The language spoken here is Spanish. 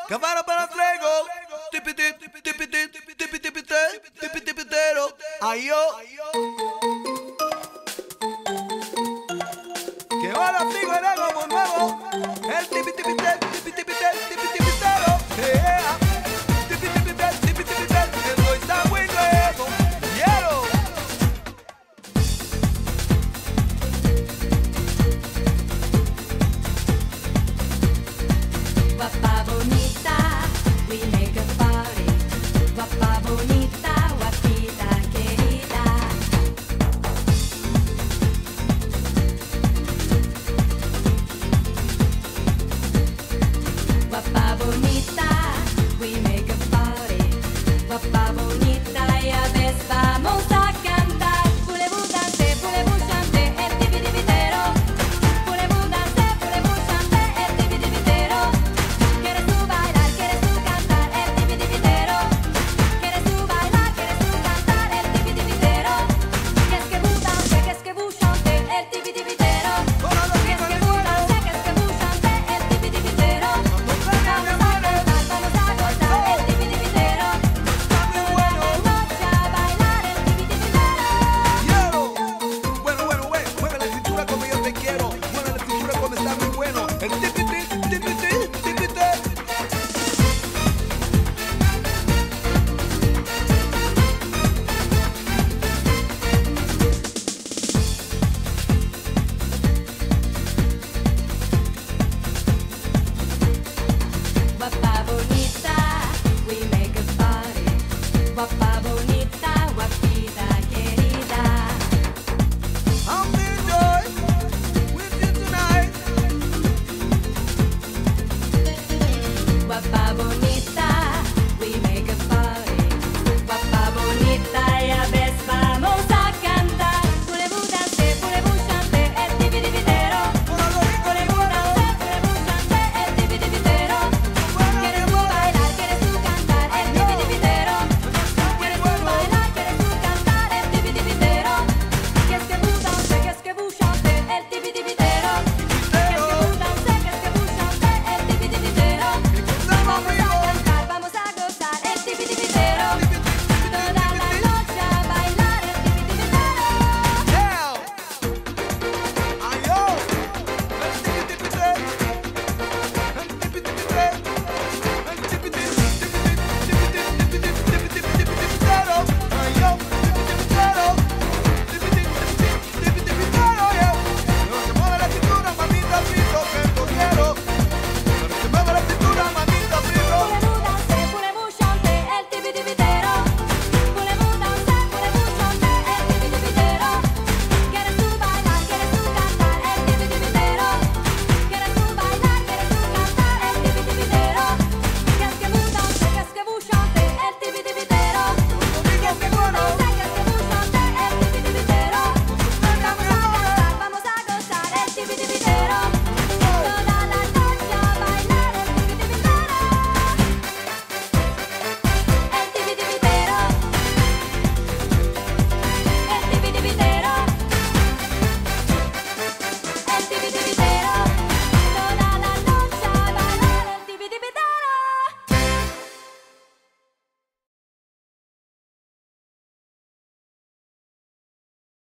Cavara para trego, tipitero, ayo. Que ahora sigo el ego como nuevo, el tipitero, eso está muy nuevo, quiero. Guapa bonita, we make a party. Guapa bonita, guapita querida. Guapa bonita, we make a party. Guapa bonita, y a veces vamos a cantar. Voulez-vous danser, voulez-vous chanter, el tipitipitero. Voulez-vous danser, voulez-vous chanter, el tipitipitero. ¿Quieres tú bailar, quieres tú cantar, el tipitipitero? ¿Quieres tú bailar, quieres tú cantar, el tipitipitero? Qu'est-ce que vous dansez, qu'est-ce que vous chantez, el tipitipitero? Qu'est-ce que vous dansez, qu'est-ce que vous chantez, el tipitipitero? Vamos a cantar, vamos a gozar, el tipitipitero. Toda la noche a bailar, el tipitipitero. Mueve la cintura como yo te quiero, mueve la cintura como está muy bueno. El tipitero. Guapa bonita, we make a party. Guapa bonita, guapita querida. I'm feeling joy with you tonight. Guapa